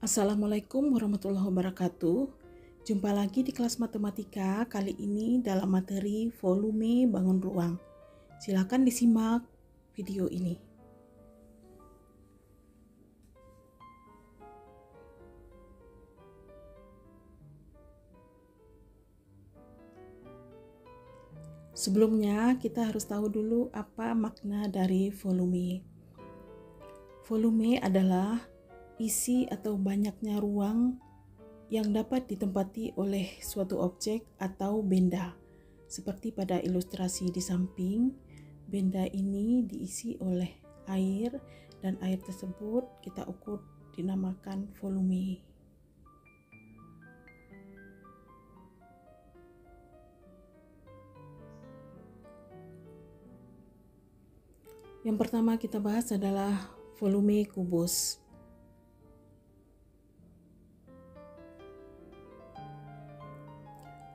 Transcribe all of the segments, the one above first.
Assalamualaikum warahmatullahi wabarakatuh. Jumpa lagi di kelas matematika, kali ini dalam materi volume bangun ruang. Silakan disimak video ini. Sebelumnya, kita harus tahu dulu apa makna dari volume. Volume adalah isi atau banyaknya ruang yang dapat ditempati oleh suatu objek atau benda. Seperti pada ilustrasi di samping, benda ini diisi oleh air dan air tersebut kita ukur dinamakan volume. Yang pertama kita bahas adalah volume kubus.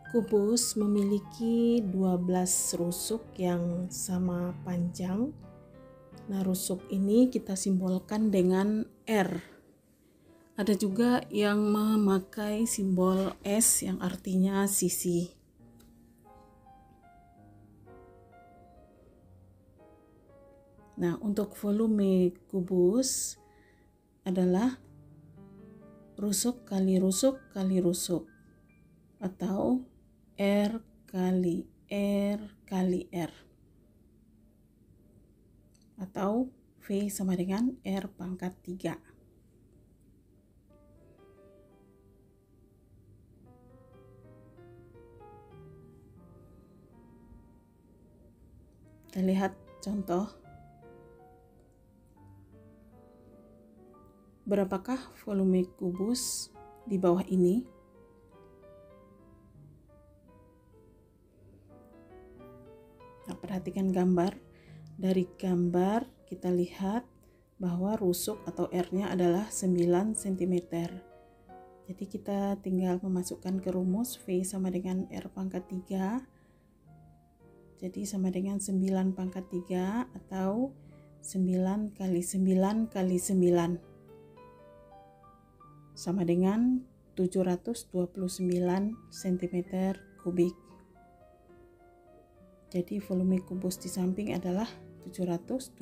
Kubus memiliki 12 rusuk yang sama panjang. Nah, rusuk ini kita simbolkan dengan R. Ada juga yang memakai simbol S yang artinya sisi. Nah, untuk volume kubus adalah rusuk kali rusuk kali rusuk, atau R kali R kali R, atau V sama dengan R pangkat 3. Kita lihat contoh. Berapakah volume kubus di bawah ini? Nah, perhatikan gambar. Dari gambar kita lihat bahwa rusuk atau R-nya adalah 9 cm. Jadi kita tinggal memasukkan ke rumus V sama dengan R pangkat 3. Jadi sama dengan 9 pangkat 3 atau 9 kali 9 kali 9. Sama dengan 729 cm kubik. Jadi volume kubus di samping adalah 729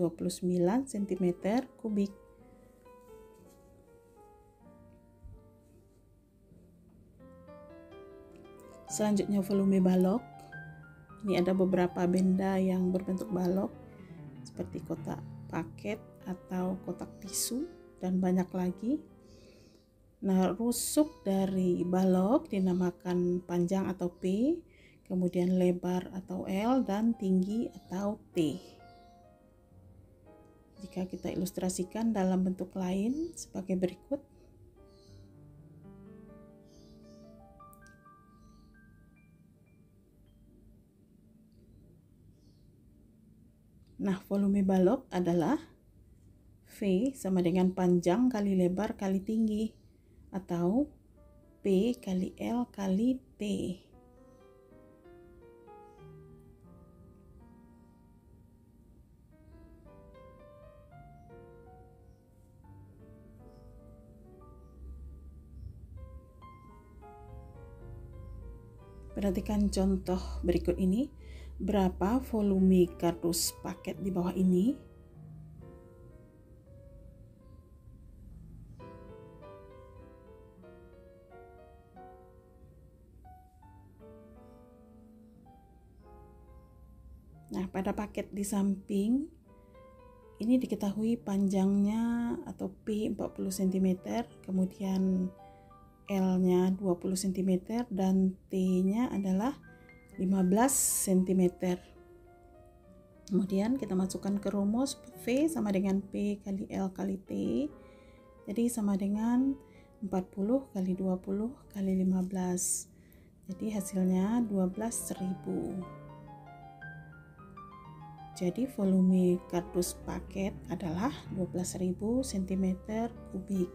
cm kubik. Selanjutnya volume balok. Ini ada beberapa benda yang berbentuk balok seperti kotak paket atau kotak tisu dan banyak lagi. Nah, rusuk dari balok dinamakan panjang atau P, kemudian lebar atau L, dan tinggi atau T. Jika kita ilustrasikan dalam bentuk lain sebagai berikut. Nah, volume balok adalah V sama dengan panjang kali lebar kali tinggi, atau P kali L kali T. Perhatikan contoh berikut ini. Berapa volume kardus paket di bawah ini? Nah, pada paket di samping ini diketahui panjangnya atau P 40 cm, kemudian L-nya 20 cm dan T-nya adalah 15 cm. Kemudian kita masukkan ke rumus V sama dengan P kali L kali T. Jadi sama dengan 40 kali 20 kali 15. Jadi hasilnya 12.000. Jadi volume kardus paket adalah 12.000 cm kubik.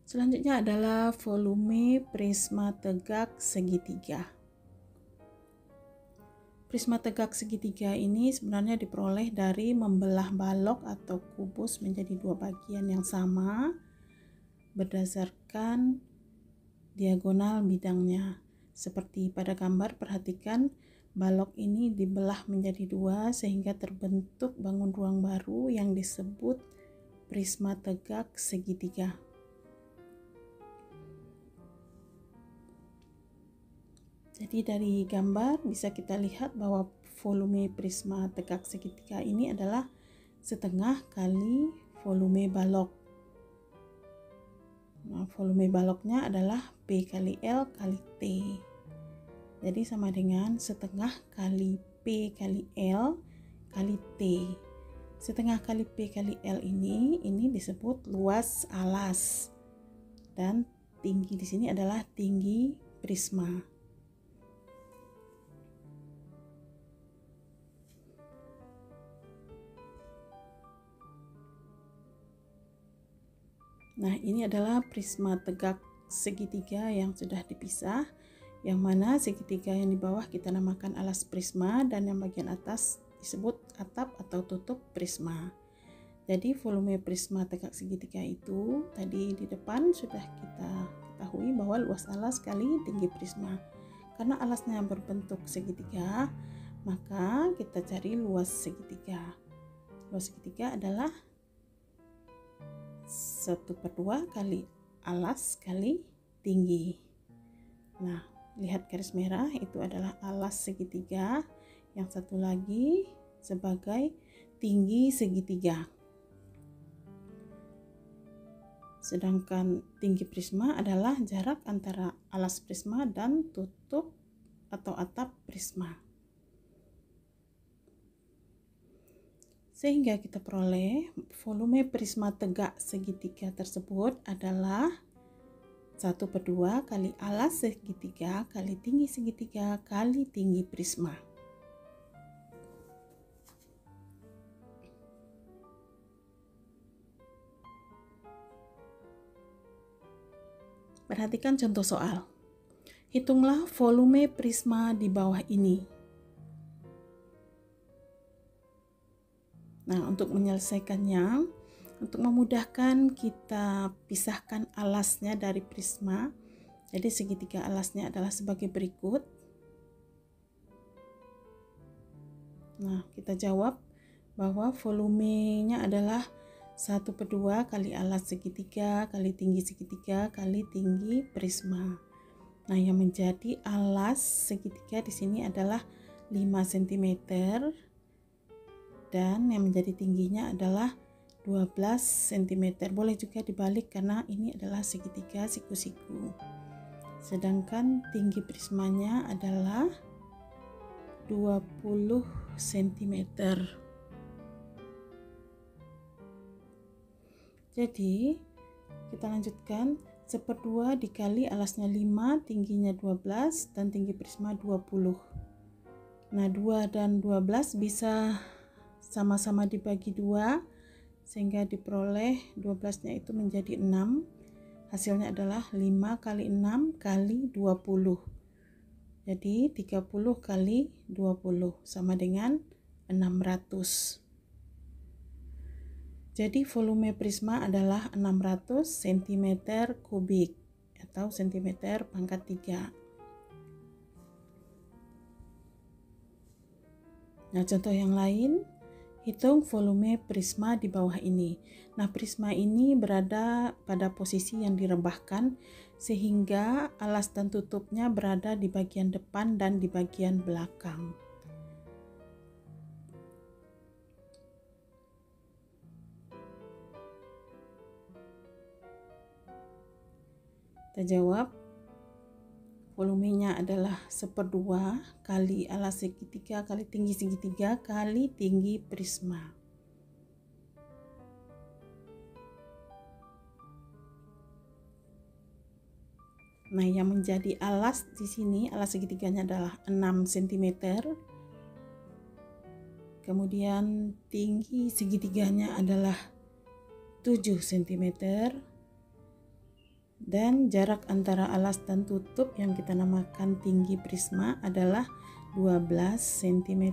Selanjutnya adalah volume prisma tegak segitiga. Prisma tegak segitiga ini sebenarnya diperoleh dari membelah balok atau kubus menjadi dua bagian yang sama berdasarkan diagonal bidangnya. Seperti pada gambar, perhatikan balok ini dibelah menjadi dua sehingga terbentuk bangun ruang baru yang disebut prisma tegak segitiga. Jadi dari gambar bisa kita lihat bahwa volume prisma tegak segitiga ini adalah setengah kali volume balok. Nah, volume baloknya adalah P kali L kali T. Jadi sama dengan setengah kali P kali L kali T. Setengah kali P kali L ini disebut luas alas. Dan tinggi di sini adalah tinggi prisma. Nah, ini adalah prisma tegak segitiga yang sudah dipisah, yang mana segitiga yang di bawah kita namakan alas prisma dan yang bagian atas disebut atap atau tutup prisma. Jadi volume prisma tegak segitiga itu tadi di depan sudah kita ketahui bahwa luas alas kali tinggi prisma. Karena alasnya berbentuk segitiga, maka kita cari luas segitiga. Luas segitiga adalah 1/2 kali alas kali tinggi. Nah, lihat garis merah itu adalah alas segitiga, yang satu lagi sebagai tinggi segitiga. Sedangkan tinggi prisma adalah jarak antara alas prisma dan tutup atau atap prisma. Sehingga kita peroleh volume prisma tegak segitiga tersebut adalah 1/2 kali alas segitiga kali tinggi segitiga kali tinggi prisma. Perhatikan contoh soal. Hitunglah volume prisma di bawah ini. Nah, untuk menyelesaikannya, untuk memudahkan kita pisahkan alasnya dari prisma. Jadi segitiga alasnya adalah sebagai berikut. Nah, kita jawab bahwa volumenya adalah 1/2 kali alas segitiga kali tinggi segitiga kali tinggi prisma. Nah, yang menjadi alas segitiga di sini adalah 5 cm. Dan yang menjadi tingginya adalah 12 cm. Boleh juga dibalik karena ini adalah segitiga siku-siku. Sedangkan tinggi prismanya adalah 20 cm. Jadi kita lanjutkan, 1/2 dikali alasnya 5, tingginya 12 dan tinggi prisma 20. Nah, 2 dan 12 bisa sama-sama dibagi 2 sehingga diperoleh 12-nya itu menjadi 6. Hasilnya adalah 5 kali 6 kali 20. Jadi 30 kali 20 sama dengan 600. Jadi volume prisma adalah 600 cm kubik atau cm pangkat 3. Nah, contoh yang lain. Hitung volume prisma di bawah ini. Nah, prisma ini berada pada posisi yang direbahkan sehingga alas dan tutupnya berada di bagian depan dan di bagian belakang. Kita jawab, volumenya adalah 1/2 kali alas segitiga kali tinggi segitiga kali tinggi prisma. Nah, yang menjadi alas di sini, alas segitiganya adalah 6 cm. Kemudian tinggi segitiganya adalah 7 cm. Dan jarak antara alas dan tutup yang kita namakan tinggi prisma adalah 12 cm.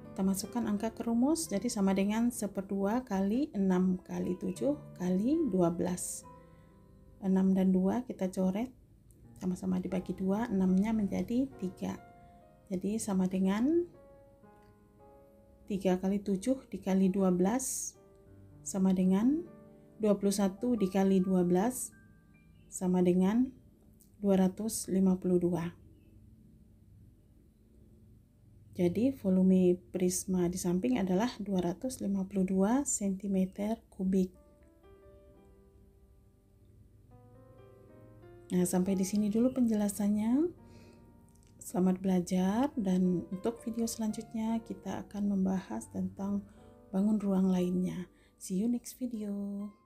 Kita masukkan angka ke rumus, jadi sama dengan 1/2 kali 6 kali 7 kali 12. 6 dan 2 kita coret, sama-sama dibagi 2, 6-nya menjadi 3. Jadi sama dengan 3 kali 7 dikali 12 sama dengan 21 dikali 12 sama dengan 252. Jadi volume prisma di samping adalah 252 cm kubik. Nah, sampai di sini dulu penjelasannya. Selamat belajar, dan untuk video selanjutnya kita akan membahas tentang bangun ruang lainnya. See you next video.